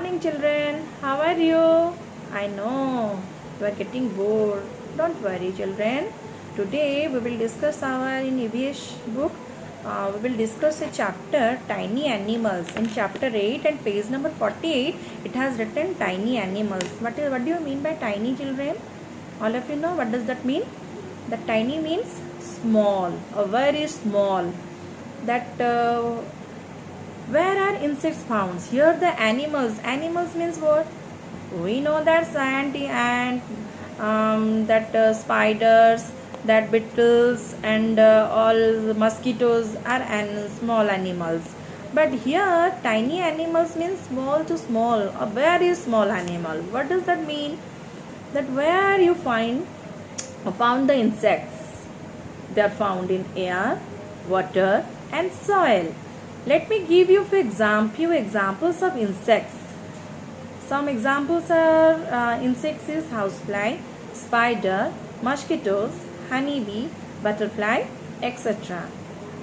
morning, children. How are you? I know you are getting bored. Don't worry, children. Today we will discuss our in EVS book. We will discuss a chapter Tiny Animals. In chapter 8 and page number 48, it has written Tiny Animals. What do you mean by tiny, children? All of you know what does that mean? The tiny means small, or very small. That where are insects found? Here the animals. Animals means what? We know that ant, that spiders, that beetles, and all mosquitoes are small animals. But here tiny animals means small to small, a very small animal. What does that mean? That where you found the insects. They are found in air, water, and soil. Let me give you few examples of insects. Some examples are insects is housefly, spider, mosquitoes, honeybee, butterfly, etc.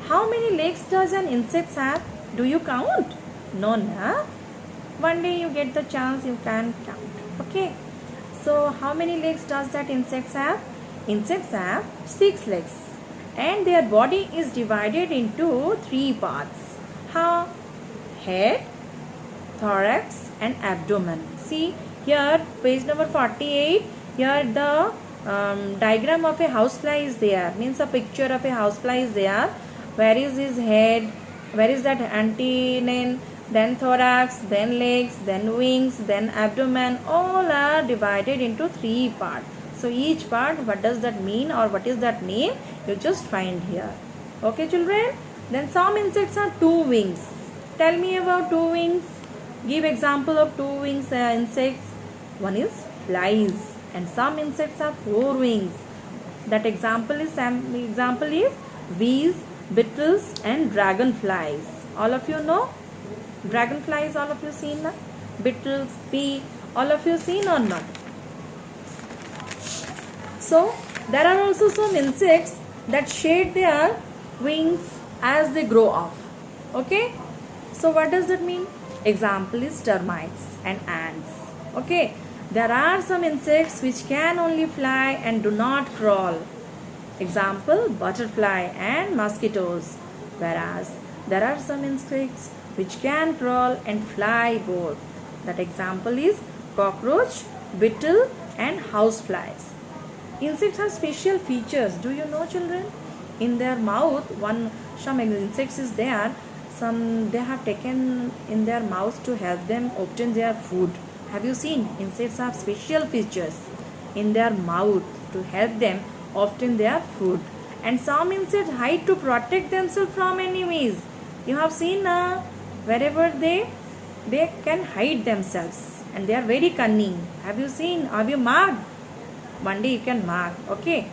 How many legs does an insect have? Do you count? No, na? One day you get the chance, you can count. Okay. So how many legs does that insects have? Insects have 6 legs, and their body is divided into 3 parts. How? Head, thorax, and abdomen. See here, page number 48. Here the diagram of a housefly is there. Means a picture of a housefly is there. Where is his head? Where is that antennae? Then thorax, then legs, then wings, then abdomen. All are divided into 3 parts. So each part, what does that mean or what is that name? You just find here. Okay, children? Then some insects have 2 wings. Tell me about 2 wings. Give example of 2 wings insects. One is flies, and some insects have 4 wings. That example is bees, beetles, and dragonflies. All of you know dragonflies. All of you seen na? Beetles, bee. All of you seen or not? So there are also some insects that shed their wings as they grow up. Okay. So what does that mean? Example is termites and ants. Okay. There are some insects which can only fly and do not crawl. Example, butterfly and mosquitoes. Whereas there are some insects which can crawl and fly both. That example is cockroach, beetle, and houseflies. Insects have special features. Do you know, children? In their mouth, some insects is there. Some they have taken in their mouth to help them obtain their food. Have you seen? Insects have special features in their mouth to help them obtain their food. And some insects hide to protect themselves from enemies. You have seen wherever they can hide themselves, and they are very cunning. Have you seen? Have you marked? One day you can mark. Okay.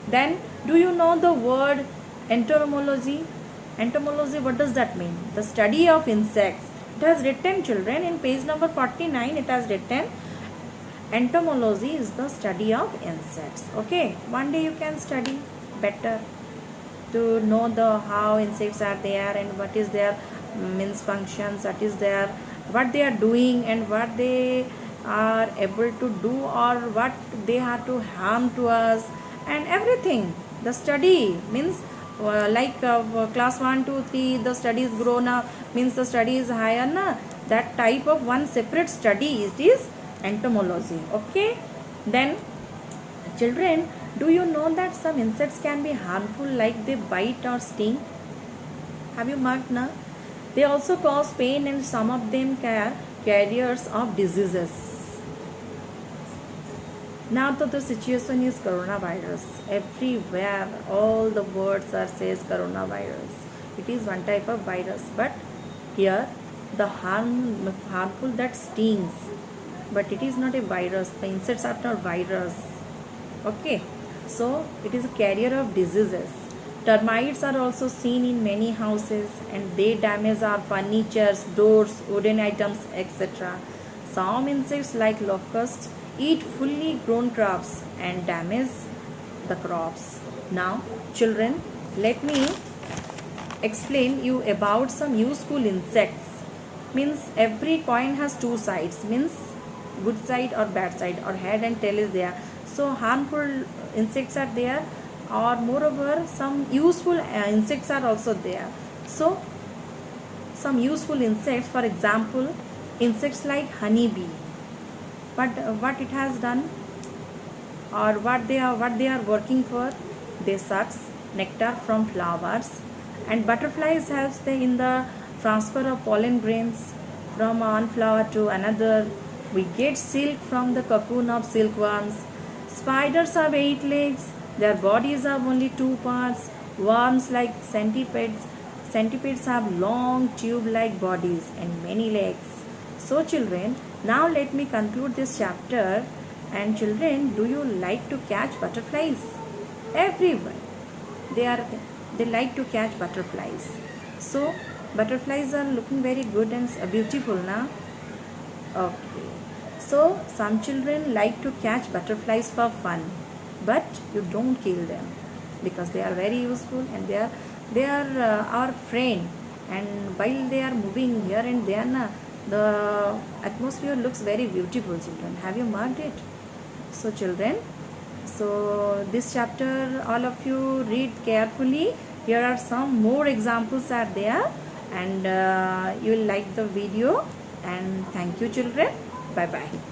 Then do you know the word entomology? Entomology, what does that mean? The study of insects. It has written, children, in page number 49. It has written entomology is the study of insects. Okay. One day you can study better to know the how insects are there and what is their means functions, what they are doing and what they are able to do or what they have to harm to us and everything. The study means class 1, 2, 3, the study is grown up, means the study is higher na. That type of one separate study, it is entomology. Okay. Then children, do you know that some insects can be harmful, like they bite or sting? Have you marked na? They also cause pain, and some of them are carriers of diseases. Now the situation is coronavirus. Everywhere all the words are says coronavirus. It is one type of virus, but here the harmful that stings. But it is not a virus. The insects are not virus. Okay. So it is a carrier of diseases. Termites are also seen in many houses, and they damage our furniture, doors, wooden items, etc. Some insects like locusts eat fully grown crops and damage the crops. Now, children, let me explain you about some useful insects. means every coin has two sides, means good side or bad side, or head and tail is there. So harmful insects are there, or moreover some useful insects are also there. So some useful insects, for example insects like honeybee, but what it has done, or what they are working for, they sucks nectar from flowers, and butterflies helps they in the transfer of pollen grains from one flower to another. We get silk from the cocoon of silkworms. Spiders have 8 legs, their bodies have only 2 parts. Worms like centipedes have long tube like bodies and many legs. So children, now let me conclude this chapter. And children, do you like to catch butterflies? Everyone, they are they like to catch butterflies. So butterflies are looking very good and beautiful now. Okay. So some children like to catch butterflies for fun, but you don't kill them because they are very useful, and they are our friend. And while they are moving here and there, na, the atmosphere looks very beautiful. Children, have you marked it? So children, so this chapter all of you read carefully. Here are some more examples are there, and you will like the video. And thank you children. Bye bye.